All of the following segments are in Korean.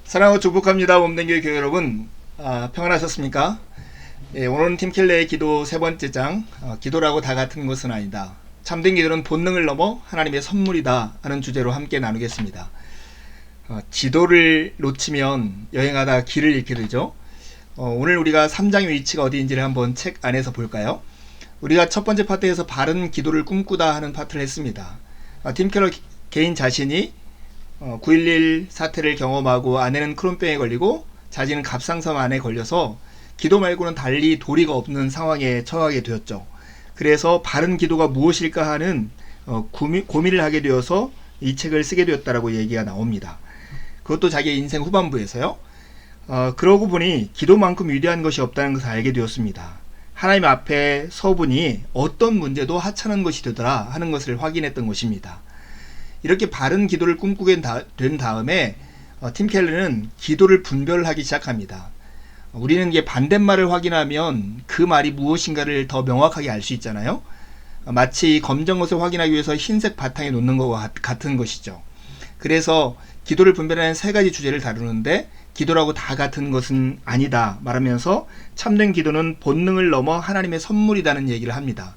사랑하고 축복합니다. 몸된교회 교회 여러분, 평안하셨습니까? 오늘은 팀켈러의 기도 세 번째 장, 기도라고 다 같은 것은 아니다. 참된 기도는 본능을 넘어 하나님의 선물이다 하는 주제로 함께 나누겠습니다. 지도를 놓치면 여행하다 길을 잃게 되죠. 오늘 우리가 3장의 위치가 어디인지를 한번 책 안에서 볼까요? 우리가 첫 번째 파트에서 바른 기도를 꿈꾸다 하는 파트를 했습니다. 팀켈러 개인 자신이 9.11 사태를 경험하고 아내는 크론병에 걸리고 자신은 갑상선 암에 걸려서 기도 말고는 달리 도리가 없는 상황에 처하게 되었죠. 그래서 바른 기도가 무엇일까 하는 고민을 하게 되어서 이 책을 쓰게 되었다라고 얘기가 나옵니다. 그것도 자기의 인생 후반부에서요. 그러고 보니 기도만큼 위대한 것이 없다는 것을 알게 되었습니다. 하나님 앞에 서보니 어떤 문제도 하찮은 것이 되더라 하는 것을 확인했던 것입니다. 이렇게 바른 기도를 꿈꾸게 된 다음에 팀켈러는 기도를 분별하기 시작합니다. 우리는 이게 반대말을 확인하면 그 말이 무엇인가를 더 명확하게 알 수 있잖아요. 마치 검정 것을 확인하기 위해서 흰색 바탕에 놓는 것과 같은 것이죠. 그래서 기도를 분별하는 세 가지 주제를 다루는데 기도라고 다 같은 것은 아니다 말하면서 참된 기도는 본능을 넘어 하나님의 선물이라는 얘기를 합니다.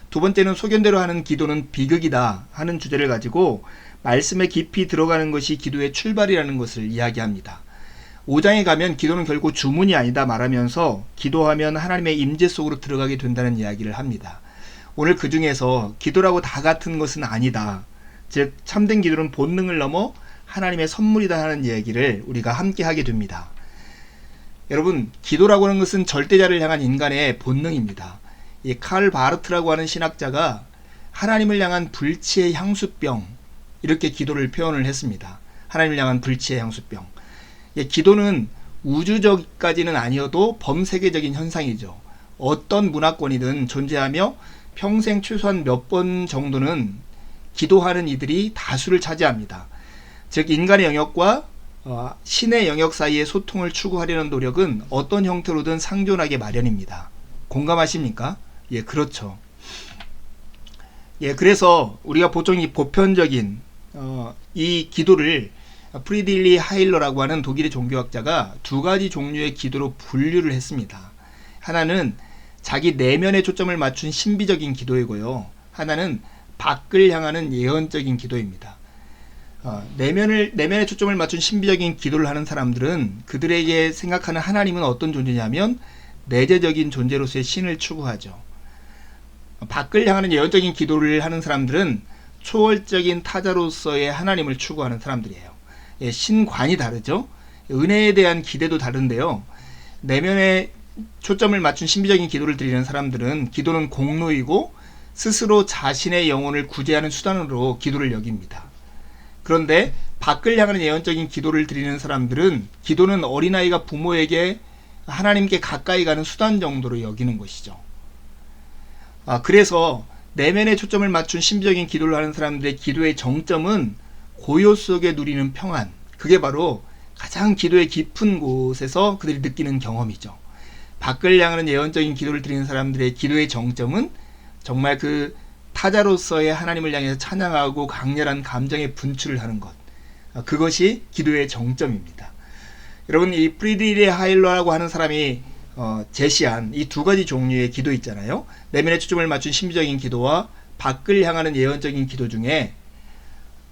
두 번째는 소견대로 하는 기도는 비극이다 하는 주제를 가지고 말씀에 깊이 들어가는 것이 기도의 출발이라는 것을 이야기합니다. 5장에 가면 기도는 결코 주문이 아니다 말하면서 기도하면 하나님의 임재 속으로 들어가게 된다는 이야기를 합니다. 오늘 그 중에서 기도라고 다 같은 것은 아니다. 즉 참된 기도는 본능을 넘어 하나님의 선물이다 하는 이야기를 우리가 함께 하게 됩니다. 여러분, 기도라고 하는 것은 절대자를 향한 인간의 본능입니다. 이 칼 바르트라고 하는 신학자가 하나님을 향한 불치의 향수병 이렇게 기도를 표현을 했습니다. 하나님을 향한 불치의 향수병. 기도는 우주적까지는 아니어도 범세계적인 현상이죠. 어떤 문화권이든 존재하며 평생 최소한 몇 번 정도는 기도하는 이들이 다수를 차지합니다. 즉 인간의 영역과 신의 영역 사이의 소통을 추구하려는 노력은 어떤 형태로든 상존하게 마련입니다. 공감하십니까? 예, 그렇죠. 예, 그래서 우리가 보통 이 보편적인 이 기도를 프리딜리 하일러라고 하는 독일의 종교학자가 두 가지 종류의 기도로 분류를 했습니다. 하나는 자기 내면에 초점을 맞춘 신비적인 기도이고요. 하나는 밖을 향하는 예언적인 기도입니다. 내면에 초점을 맞춘 신비적인 기도를 하는 사람들은 그들에게 생각하는 하나님은 어떤 존재냐면 내재적인 존재로서의 신을 추구하죠. 밖을 향하는 예언적인 기도를 하는 사람들은 초월적인 타자로서의 하나님을 추구하는 사람들이에요. 예, 신관이 다르죠. 은혜에 대한 기대도 다른데요. 내면에 초점을 맞춘 신비적인 기도를 드리는 사람들은 기도는 공로이고 스스로 자신의 영혼을 구제하는 수단으로 기도를 여깁니다. 그런데 밖을 향하는 예언적인 기도를 드리는 사람들은 기도는 어린아이가 부모에게 하나님께 가까이 가는 수단 정도로 여기는 것이죠. 그래서 내면에 초점을 맞춘 신비적인 기도를 하는 사람들의 기도의 정점은 고요 속에 누리는 평안, 그게 바로 가장 기도의 깊은 곳에서 그들이 느끼는 경험이죠. 밖을 향하는 예언적인 기도를 드리는 사람들의 기도의 정점은 정말 그 타자로서의 하나님을 향해서 찬양하고 강렬한 감정의 분출을 하는 것, 그것이 기도의 정점입니다. 여러분, 이 프리딜리 하일러라고 하는 사람이 제시한 이 두 가지 종류의 기도 있잖아요. 내면에 초점을 맞춘 신비적인 기도와 밖을 향하는 예언적인 기도 중에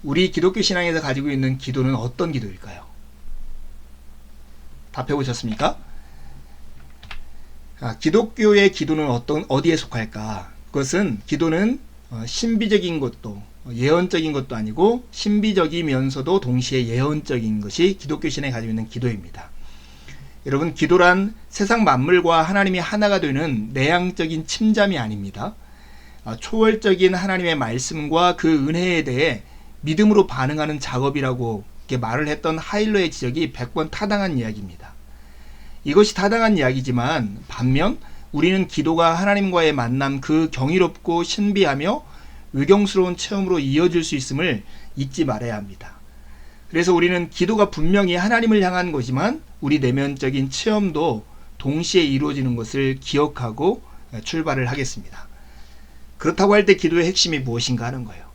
우리 기독교 신앙에서 가지고 있는 기도는 어떤 기도일까요? 답해 보셨습니까? 기독교의 기도는 어디에 속할까? 그것은 기도는 신비적인 것도 예언적인 것도 아니고 신비적이면서도 동시에 예언적인 것이 기독교 신앙에 가지고 있는 기도입니다. 여러분, 기도란 세상 만물과 하나님이 하나가 되는 내향적인 침잠이 아닙니다. 초월적인 하나님의 말씀과 그 은혜에 대해 믿음으로 반응하는 작업이라고 이렇게 말을 했던 하일러의 지적이 100번 타당한 이야기입니다. 이것이 타당한 이야기지만 반면 우리는 기도가 하나님과의 만남, 그 경이롭고 신비하며 외경스러운 체험으로 이어질 수 있음을 잊지 말아야 합니다. 그래서 우리는 기도가 분명히 하나님을 향한 것이지만 우리 내면적인 체험도 동시에 이루어지는 것을 기억하고 출발을 하겠습니다. 그렇다고 할 때 기도의 핵심이 무엇인가 하는 거예요.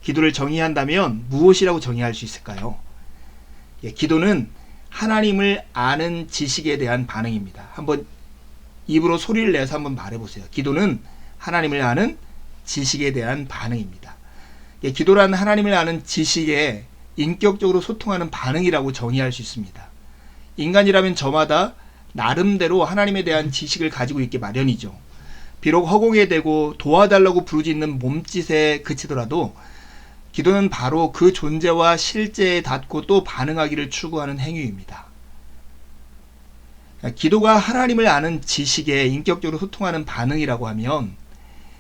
기도를 정의한다면 무엇이라고 정의할 수 있을까요? 기도는 하나님을 아는 지식에 대한 반응입니다. 한번 입으로 소리를 내서 한번 말해보세요. 기도는 하나님을 아는 지식에 대한 반응입니다. 기도란 하나님을 아는 지식에 인격적으로 소통하는 반응이라고 정의할 수 있습니다. 인간이라면 저마다 나름대로 하나님에 대한 지식을 가지고 있기 마련이죠. 비록 허공에 대고 도와달라고 부르짖는 몸짓에 그치더라도 기도는 바로 그 존재와 실제에 닿고 또 반응하기를 추구하는 행위입니다. 기도가 하나님을 아는 지식에 인격적으로 소통하는 반응이라고 하면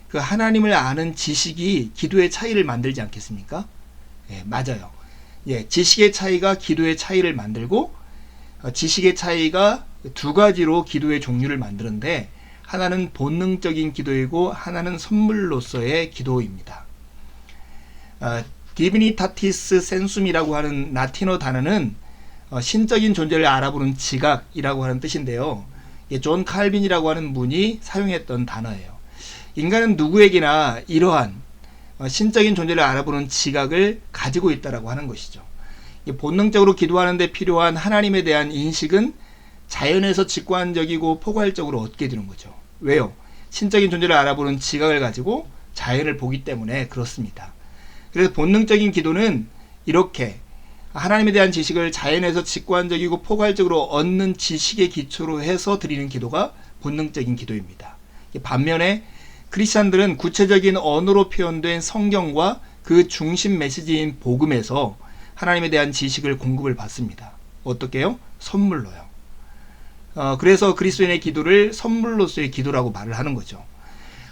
그 하나님을 아는 지식이 기도의 차이를 만들지 않겠습니까? 맞아요. 지식의 차이가 기도의 차이를 만들고 지식의 차이가 두 가지로 기도의 종류를 만드는데 하나는 본능적인 기도이고 하나는 선물로서의 기도입니다. 디비니타티스 센숨이라고 하는 라틴어 단어는 신적인 존재를 알아보는 지각이라고 하는 뜻인데요. 존 칼빈이라고 하는 분이 사용했던 단어예요. 인간은 누구에게나 이러한 신적인 존재를 알아보는 지각을 가지고 있다고 하는 것이죠. 본능적으로 기도하는 데 필요한 하나님에 대한 인식은 자연에서 직관적이고 포괄적으로 얻게 되는 거죠. 왜요? 신적인 존재를 알아보는 지각을 가지고 자연을 보기 때문에 그렇습니다. 그래서 본능적인 기도는 이렇게 하나님에 대한 지식을 자연에서 직관적이고 포괄적으로 얻는 지식의 기초로 해서 드리는 기도가 본능적인 기도입니다. 반면에 크리스찬들은 구체적인 언어로 표현된 성경과 그 중심 메시지인 복음에서 하나님에 대한 지식을 공급을 받습니다. 어떻게요? 선물로요. 그래서 그리스도인의 기도를 선물로서의 기도라고 말을 하는 거죠.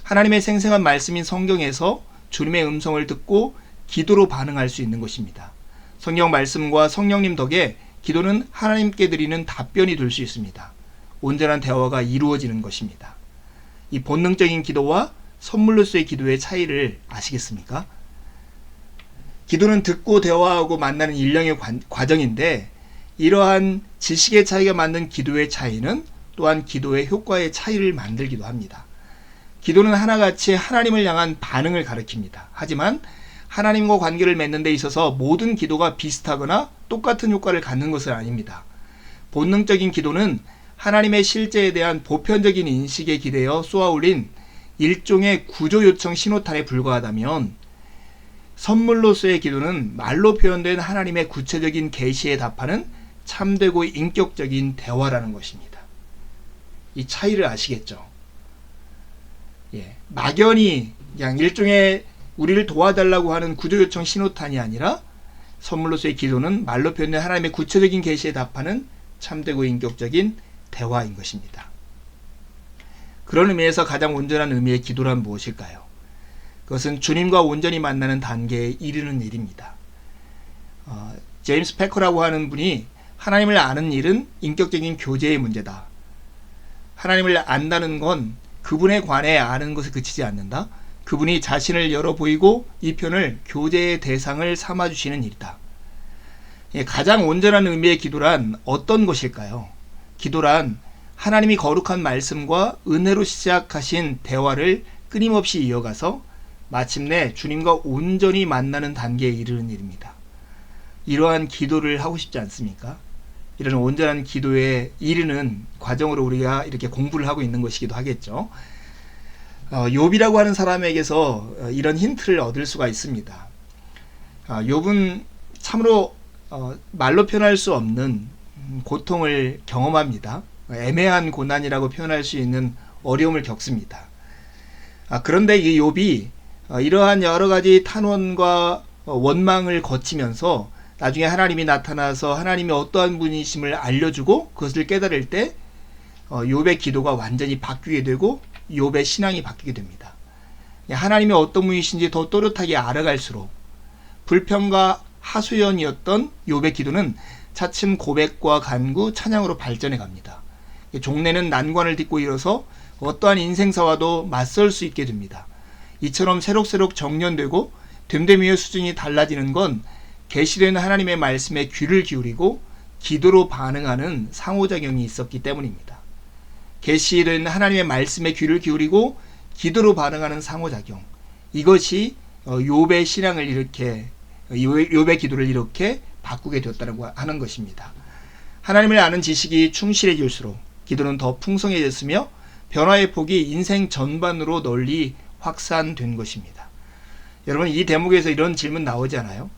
하나님의 생생한 말씀인 성경에서 주님의 음성을 듣고 기도로 반응할 수 있는 것입니다. 성경 말씀과 성령님 덕에 기도는 하나님께 드리는 답변이 될 수 있습니다. 온전한 대화가 이루어지는 것입니다. 이 본능적인 기도와 선물로서의 기도의 차이를 아시겠습니까? 기도는 듣고 대화하고 만나는 일련의 과정인데 이러한 지식의 차이가 만든 기도의 차이는 또한 기도의 효과의 차이를 만들기도 합니다. 기도는 하나같이 하나님을 향한 반응을 가리킵니다. 하지만 하나님과 관계를 맺는 데 있어서 모든 기도가 비슷하거나 똑같은 효과를 갖는 것은 아닙니다. 본능적인 기도는 하나님의 실제에 대한 보편적인 인식에 기대어 쏘아올린 일종의 구조 요청 신호탄에 불과하다면 선물로서의 기도는 말로 표현된 하나님의 구체적인 계시에 답하는 참되고 인격적인 대화라는 것입니다. 이 차이를 아시겠죠? 막연히 그냥 일종의 우리를 도와달라고 하는 구조 요청 신호탄이 아니라 선물로서의 기도는 말로 표현된 하나님의 구체적인 계시에 답하는 참되고 인격적인 대화인 것입니다. 그런 의미에서 가장 온전한 의미의 기도란 무엇일까요? 그것은 주님과 온전히 만나는 단계에 이르는 일입니다. 제임스 패커라고 하는 분이 하나님을 아는 일은 인격적인 교제의 문제다. 하나님을 안다는 건 그분에 관해 아는 것에 그치지 않는다. 그분이 자신을 열어 보이고 이 편을 교제의 대상을 삼아주시는 일이다. 가장 온전한 의미의 기도란 어떤 것일까요? 기도란 하나님이 거룩한 말씀과 은혜로 시작하신 대화를 끊임없이 이어가서 마침내 주님과 온전히 만나는 단계에 이르는 일입니다. 이러한 기도를 하고 싶지 않습니까? 이런 온전한 기도에 이르는 과정으로 우리가 이렇게 공부를 하고 있는 것이기도 하겠죠. 욥이라고 하는 사람에게서 이런 힌트를 얻을 수가 있습니다. 욥은 참으로 말로 표현할 수 없는 고통을 경험합니다. 애매한 고난이라고 표현할 수 있는 어려움을 겪습니다. 그런데 이 욥이 이러한 여러 가지 탄원과 원망을 거치면서 나중에 하나님이 나타나서 하나님이 어떠한 분이심을 알려주고 그것을 깨달을 때 욥의 기도가 완전히 바뀌게 되고 욥의 신앙이 바뀌게 됩니다. 하나님이 어떤 분이신지 더 또렷하게 알아갈수록 불평과 하소연이었던 욥의 기도는 차츰 고백과 간구, 찬양으로 발전해 갑니다. 종래는 난관을 딛고 일어서 어떠한 인생사와도 맞설 수 있게 됩니다. 이처럼 새록새록 정련되고 됨됨이의 수준이 달라지는 건 계시된 하나님의 말씀에 귀를 기울이고 기도로 반응하는 상호작용이 있었기 때문입니다. 계시된 하나님의 말씀에 귀를 기울이고 기도로 반응하는 상호작용, 이것이 욥의 신앙을 이렇게, 욥의 기도를 이렇게 바꾸게 되었다고 하는 것입니다. 하나님을 아는 지식이 충실해질수록 기도는 더 풍성해졌으며 변화의 폭이 인생 전반으로 널리 확산된 것입니다. 여러분, 이 대목에서 이런 질문 나오지 않아요?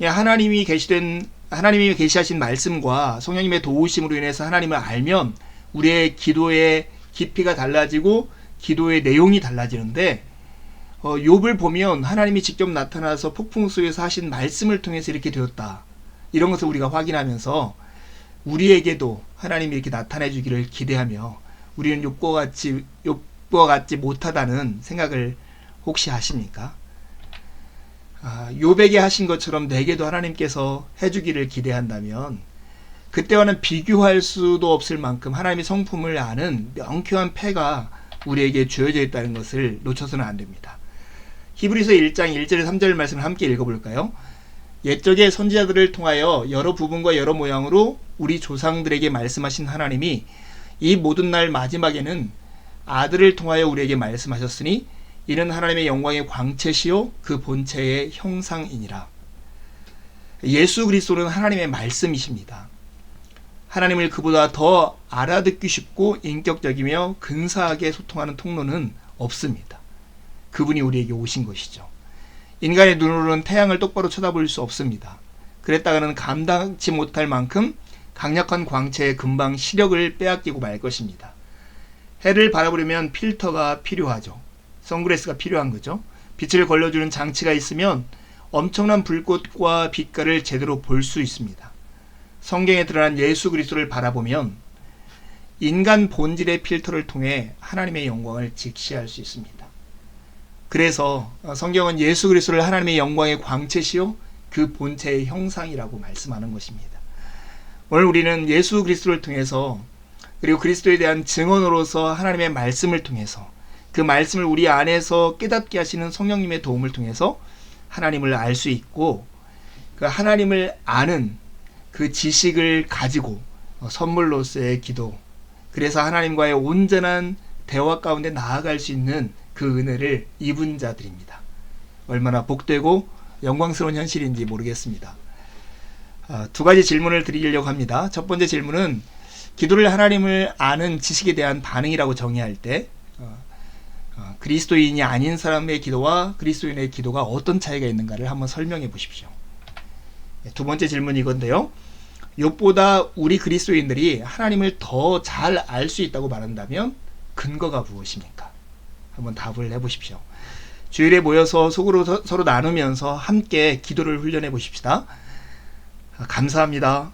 하나님이 계시하신 말씀과 성령님의 도우심으로 인해서 하나님을 알면 우리의 기도의 깊이가 달라지고 기도의 내용이 달라지는데, 욥을 보면 하나님이 직접 나타나서 폭풍 속에서 하신 말씀을 통해서 이렇게 되었다, 이런 것을 우리가 확인하면서 우리에게도 하나님이 이렇게 나타내 주기를 기대하며 우리는 욥과 같지 못하다는 생각을 혹시 하십니까? 욥에게 하신 것처럼 내게도 하나님께서 해주기를 기대한다면 그때와는 비교할 수도 없을 만큼 하나님의 성품을 아는 명쾌한 패가 우리에게 주어져 있다는 것을 놓쳐서는 안 됩니다. 히브리서 1장 1절 3절 말씀을 함께 읽어볼까요? 옛적의 선지자들을 통하여 여러 부분과 여러 모양으로 우리 조상들에게 말씀하신 하나님이 이 모든 날 마지막에는 아들을 통하여 우리에게 말씀하셨으니 이는 하나님의 영광의 광채시요 그 본체의 형상이니라. 예수 그리스도는 하나님의 말씀이십니다. 하나님을 그보다 더 알아듣기 쉽고 인격적이며 근사하게 소통하는 통로는 없습니다. 그분이 우리에게 오신 것이죠. 인간의 눈으로는 태양을 똑바로 쳐다볼 수 없습니다. 그랬다가는 감당치 못할 만큼 강력한 광채에 금방 시력을 빼앗기고 말 것입니다. 해를 바라보려면 필터가 필요하죠. 선글라스가 필요한 거죠. 빛을 걸러주는 장치가 있으면 엄청난 불꽃과 빛깔을 제대로 볼 수 있습니다. 성경에 드러난 예수 그리스도를 바라보면 인간 본질의 필터를 통해 하나님의 영광을 직시할 수 있습니다. 그래서 성경은 예수 그리스도를 하나님의 영광의 광채시요 그 본체의 형상이라고 말씀하는 것입니다. 오늘 우리는 예수 그리스도를 통해서, 그리고 그리스도에 대한 증언으로서 하나님의 말씀을 통해서, 그 말씀을 우리 안에서 깨닫게 하시는 성령님의 도움을 통해서 하나님을 알 수 있고, 그 하나님을 아는 그 지식을 가지고 선물로서의 기도, 그래서 하나님과의 온전한 대화 가운데 나아갈 수 있는 그 은혜를 입은 자들입니다. 얼마나 복되고 영광스러운 현실인지 모르겠습니다. 두 가지 질문을 드리려고 합니다. 첫 번째 질문은 기도를 하나님을 아는 지식에 대한 반응이라고 정의할 때 그리스도인이 아닌 사람의 기도와 그리스도인의 기도가 어떤 차이가 있는가를 한번 설명해 보십시오. 두 번째 질문이 이건데요. 욥보다 우리 그리스도인들이 하나님을 더 잘 알 수 있다고 말한다면 근거가 무엇입니까? 한번 답을 해보십시오. 주일에 모여서 속으로 서로 나누면서 함께 기도를 훈련해 보십시다. 감사합니다.